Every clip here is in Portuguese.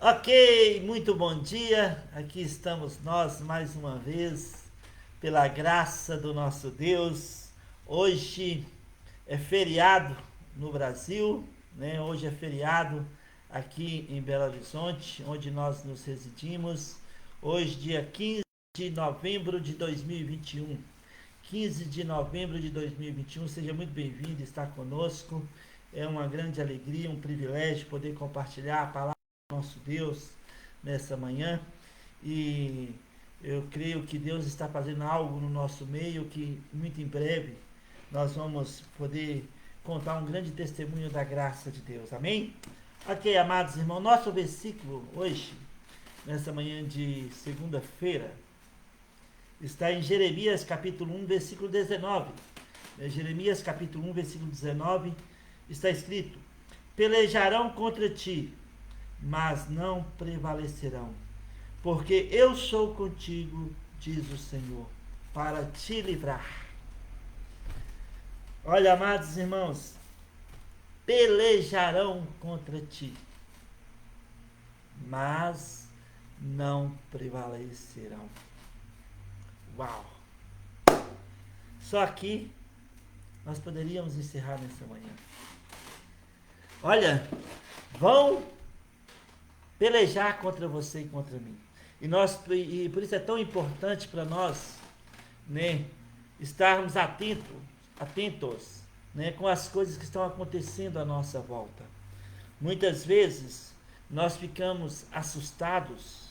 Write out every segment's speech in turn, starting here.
Ok, muito bom dia. Aqui estamos nós mais uma vez, pela graça do nosso Deus. Hoje é feriado no Brasil, né? Hoje é feriado aqui em Belo Horizonte, onde nós nos residimos. Hoje, dia 15 de novembro de 2021. 15 de novembro de 2021. Seja muito bem-vindo, está conosco. É uma grande alegria, um privilégio poder compartilhar a palavra do nosso Deus nessa manhã. E eu creio que Deus está fazendo algo no nosso meio que muito em breve nós vamos poder contar um grande testemunho da graça de Deus. Amém? Ok, amados irmãos, nosso versículo hoje, nessa manhã de segunda-feira, está em Jeremias capítulo 1, versículo 19. Jeremias capítulo 1, versículo 19, está escrito: Pelejarão contra ti, mas não prevalecerão, porque eu sou contigo, diz o Senhor, para te livrar. Olha, amados irmãos, pelejarão contra ti, mas não prevalecerão. Uau! Só aqui nós poderíamos encerrar nessa manhã. Olha, vão pelejar contra você e contra mim. E por isso é tão importante para nós, né, estarmos atentos, né, com as coisas que estão acontecendo à nossa volta. Muitas vezes nós ficamos assustados,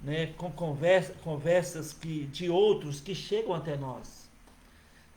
né, com conversas de outros que chegam até nós.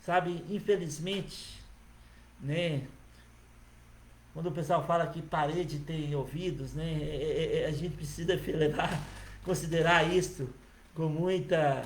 Sabe, infelizmente, né, quando o pessoal fala que parede tem ouvidos, né, a gente precisa levar, considerar isso com muita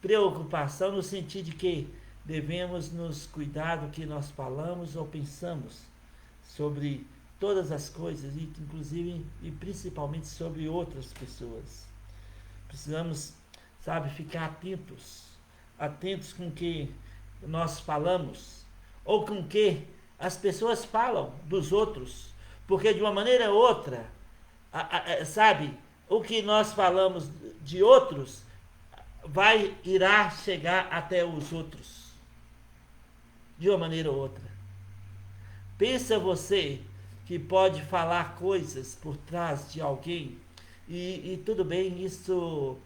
preocupação, no sentido de que devemos nos cuidar do que nós falamos ou pensamos sobre todas as coisas, e inclusive e principalmente sobre outras pessoas. Precisamos, sabe, ficar atentos com o que nós falamos, ou com o que as pessoas falam dos outros, porque de uma maneira ou outra, sabe, o que nós falamos de outros irá chegar até os outros, de uma maneira ou outra. Pensa você que pode falar coisas por trás de alguém e tudo bem, isso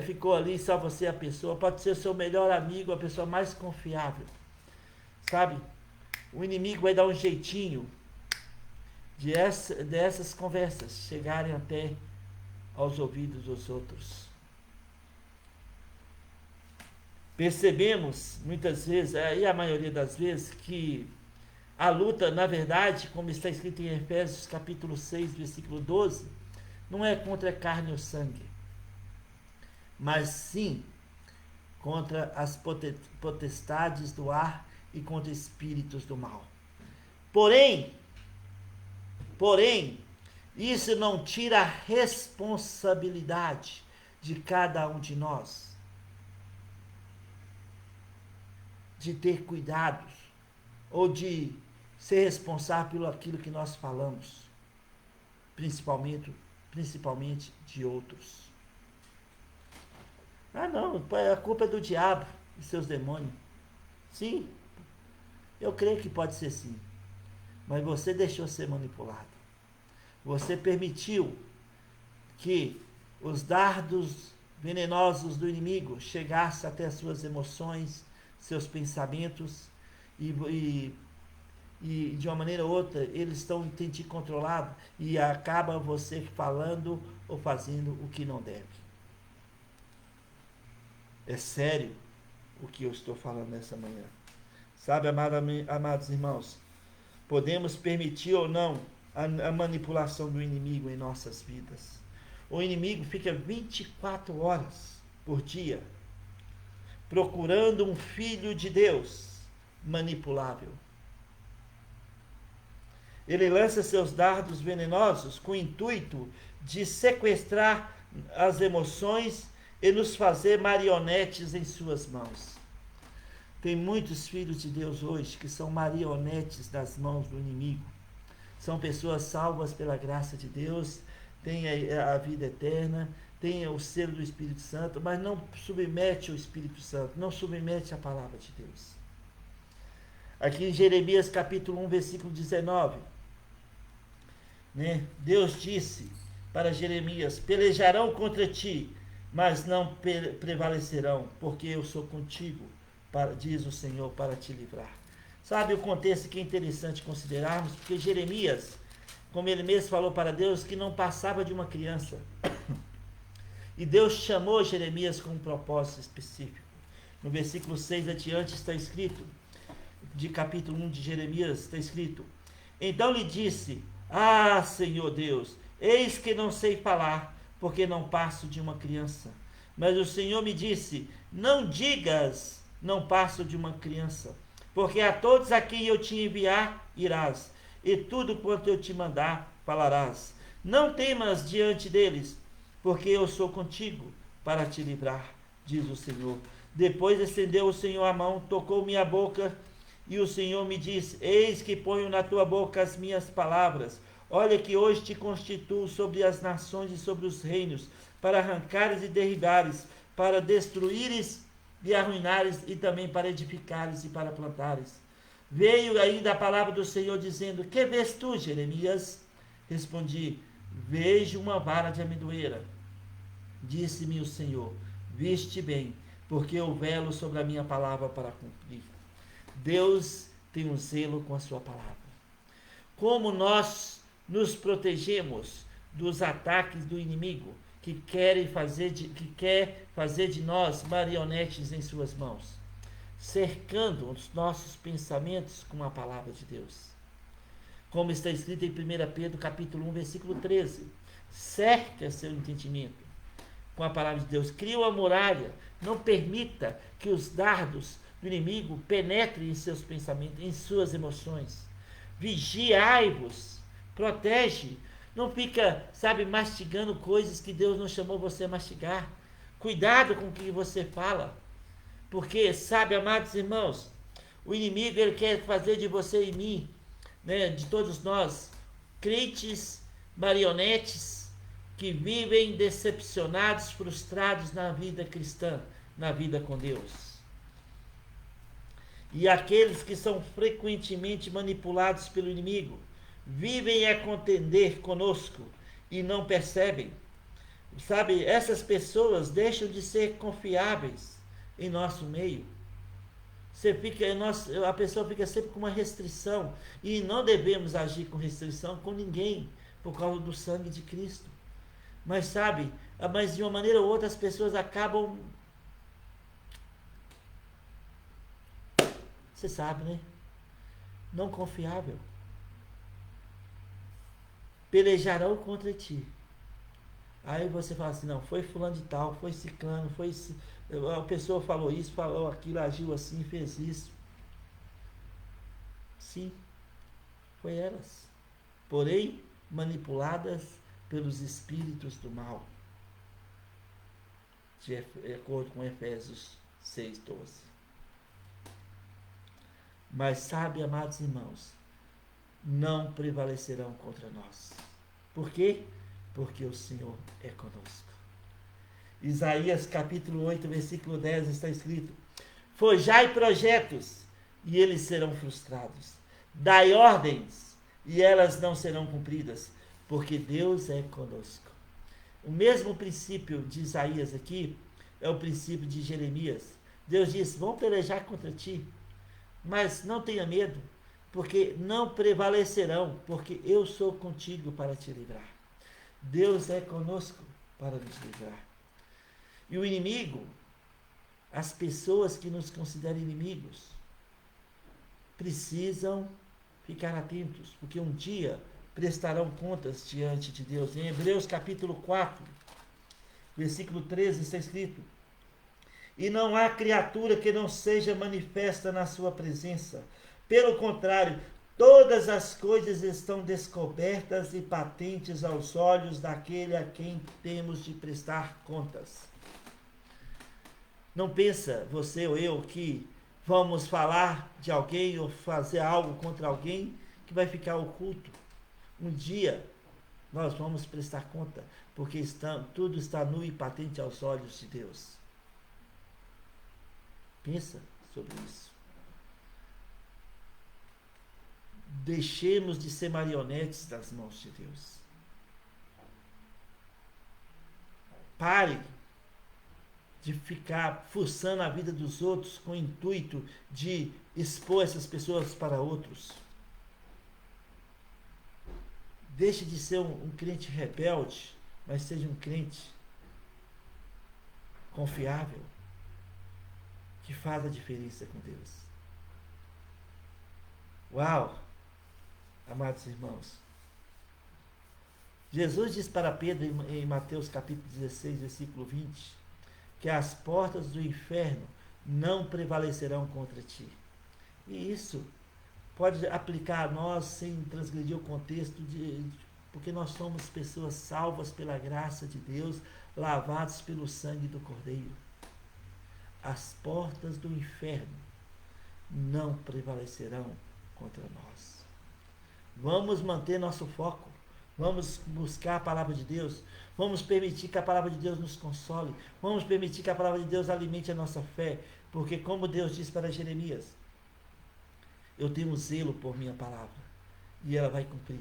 ficou ali só você a pessoa, pode ser o seu melhor amigo, a pessoa mais confiável, sabe? O inimigo vai dar um jeitinho dessas conversas chegarem até aos ouvidos dos outros. Percebemos muitas vezes, e a maioria das vezes, que a luta, na verdade, como está escrito em Efésios capítulo 6, versículo 12, não é contra a carne ou sangue, mas sim contra as potestades do ar e contra espíritos do mal. Porém, isso não tira a responsabilidade de cada um de nós de ter cuidados ou de ser responsável pelo aquilo que nós falamos, principalmente de outros. Ah, não, a culpa é do diabo e seus demônios. Sim, eu creio que pode ser sim, mas você deixou ser manipulado. Você permitiu que os dardos venenosos do inimigo chegassem até as suas emoções, seus pensamentos e de uma maneira ou outra eles têm te controlado e acaba você falando ou fazendo o que não deve. É sério o que eu estou falando nessa manhã. Sabe, amados irmãos, podemos permitir ou não a manipulação do inimigo em nossas vidas. O inimigo fica 24 horas por dia procurando um filho de Deus manipulável. Ele lança seus dardos venenosos com o intuito de sequestrar as emoções e nos fazer marionetes em suas mãos. Tem muitos filhos de Deus hoje que são marionetes das mãos do inimigo. São pessoas salvas pela graça de Deus, tem a vida eterna, tem o selo do Espírito Santo, mas não submete o Espírito Santo, não submete a palavra de Deus. Aqui em Jeremias capítulo 1, versículo 19, né? Deus disse para Jeremias: pelejarão contra ti, mas não prevalecerão, porque eu sou contigo, diz o Senhor, para te livrar. Sabe o contexto que é interessante considerarmos? Porque Jeremias, como ele mesmo falou para Deus, que não passava de uma criança. E Deus chamou Jeremias com um propósito específico. No versículo 6 adiante está escrito, de capítulo 1 de Jeremias, está escrito: então lhe disse: ah, Senhor Deus, eis que não sei falar, porque não passo de uma criança. Mas o Senhor me disse: não digas, não passo de uma criança, porque a todos a quem eu te enviar, irás, e tudo quanto eu te mandar, falarás. Não temas diante deles, porque eu sou contigo para te livrar, diz o Senhor. Depois estendeu o Senhor a mão, tocou minha boca, e o Senhor me disse: eis que ponho na tua boca as minhas palavras. Olha que hoje te constituo sobre as nações e sobre os reinos, para arrancares e derribares, para destruíres e arruinares, e também para edificares e para plantares. Veio ainda a palavra do Senhor dizendo: que vês tu, Jeremias? Respondi: vejo uma vara de amendoeira. Disse-me o Senhor: viste bem, porque eu velo sobre a minha palavra para cumprir. Deus tem um zelo com a sua palavra. Como nós nos protegemos dos ataques do inimigo, que quer fazer de nós marionetes em suas mãos, cercando os nossos pensamentos com a palavra de Deus. Como está escrito em 1 Pedro capítulo 1, versículo 13: cerca seu entendimento com a palavra de Deus, cria uma muralha, não permita que os dardos do inimigo penetrem em seus pensamentos, em suas emoções. Vigiai-vos, protege, não fica, mastigando coisas que Deus não chamou você a mastigar. Cuidado com o que você fala, porque, amados irmãos, o inimigo ele quer fazer de você e mim, né, de todos nós, crentes, marionetes, que vivem decepcionados, frustrados na vida cristã, na vida com Deus. E aqueles que são frequentemente manipulados pelo inimigo, vivem a contender conosco e não percebem. Essas pessoas deixam de ser confiáveis em nosso meio. A pessoa fica sempre com uma restrição, e não devemos agir com restrição com ninguém, por causa do sangue de Cristo. Mas mas de uma maneira ou outra as pessoas acabam, você sabe, né? Não confiável. Pelejarão contra ti. Aí você fala assim: não, foi fulano de tal, foi ciclano, a pessoa falou isso, falou aquilo, agiu assim, fez isso. Sim, foi elas. Porém, manipuladas pelos espíritos do mal, de acordo com Efésios 6:12. Mas amados irmãos, não prevalecerão contra nós. Por quê? Porque o Senhor é conosco. Isaías capítulo 8, versículo 10 está escrito: forjai projetos, e eles serão frustrados. Dai ordens, e elas não serão cumpridas, porque Deus é conosco. O mesmo princípio de Isaías aqui é o princípio de Jeremias. Deus disse: vão pelejar contra ti, mas não tenha medo, porque não prevalecerão, porque eu sou contigo para te livrar. Deus é conosco para nos livrar. E o inimigo, as pessoas que nos consideram inimigos, precisam ficar atentos, porque um dia prestarão contas diante de Deus. Em Hebreus capítulo 4, versículo 13 está escrito: e não há criatura que não seja manifesta na sua presença. Pelo contrário, todas as coisas estão descobertas e patentes aos olhos daquele a quem temos de prestar contas. Não pensa você ou eu que vamos falar de alguém ou fazer algo contra alguém que vai ficar oculto. Um dia Nós vamos prestar conta, porque tudo está nu e patente aos olhos de Deus. Pensa sobre isso. Deixemos de ser marionetes das mãos de Deus. Pare de ficar fuçando a vida dos outros com o intuito de expor essas pessoas para outros. Deixe de ser um crente rebelde, mas seja um crente confiável, que faz a diferença com Deus. Uau! Amados irmãos, Jesus diz para Pedro em Mateus capítulo 16, versículo 20, que as portas do inferno não prevalecerão contra ti. E isso pode aplicar a nós sem transgredir o contexto, porque nós somos pessoas salvas pela graça de Deus, lavados pelo sangue do Cordeiro. As portas do inferno não prevalecerão contra nós. Vamos manter nosso foco. Vamos buscar a palavra de Deus. Vamos permitir que a palavra de Deus nos console. Vamos permitir que a palavra de Deus alimente a nossa fé. Porque como Deus disse para Jeremias, eu tenho zelo por minha palavra. E ela vai cumprir.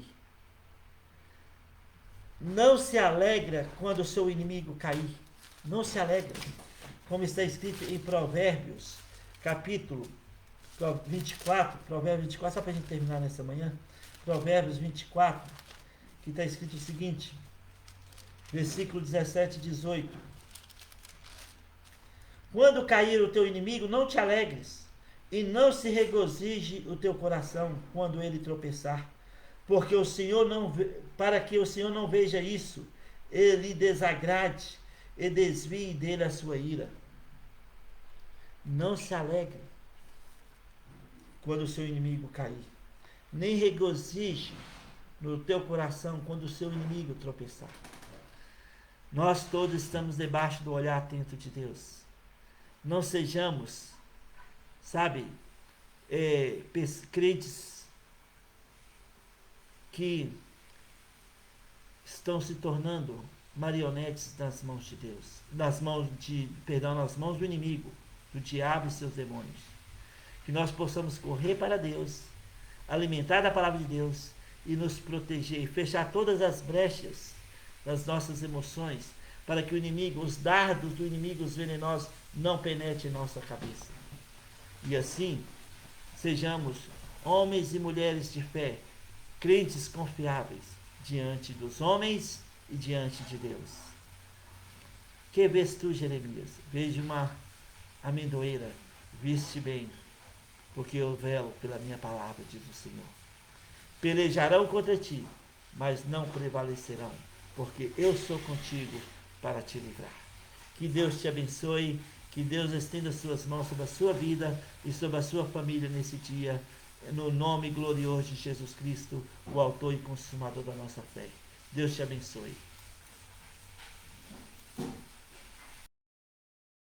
Não se alegra quando o seu inimigo cair. Não se alegra. Como está escrito em Provérbios, capítulo 24. Provérbios 24, só para a gente terminar nessa manhã. Provérbios 24, que está escrito o seguinte, versículo 17 e 18. Quando cair o teu inimigo, não te alegres, e não se regozije o teu coração quando ele tropeçar, porque o Senhor para que o Senhor não veja isso, ele desagrade e desvie dele a sua ira. Não se alegre quando o seu inimigo cair, nem regozije no teu coração quando o seu inimigo tropeçar. Nós todos estamos debaixo do olhar atento de Deus. Não sejamos, crentes que estão se tornando marionetes nas mãos de Deus, nas mãos do inimigo, do diabo e seus demônios. Que nós possamos correr para Deus, alimentar a palavra de Deus e nos proteger, fechar todas as brechas das nossas emoções, para que o inimigo, os dardos do inimigo, os venenosos, não penetrem em nossa cabeça. E assim, sejamos homens e mulheres de fé, crentes confiáveis diante dos homens e diante de Deus. Que vês tu, Jeremias? Vejo uma amendoeira, viste bem, porque eu velo pela minha palavra, diz o Senhor. Pelejarão contra ti, mas não prevalecerão, porque eu sou contigo para te livrar. Que Deus te abençoe, que Deus estenda suas mãos sobre a sua vida e sobre a sua família nesse dia, no nome glorioso de Jesus Cristo, o autor e consumador da nossa fé. Deus te abençoe.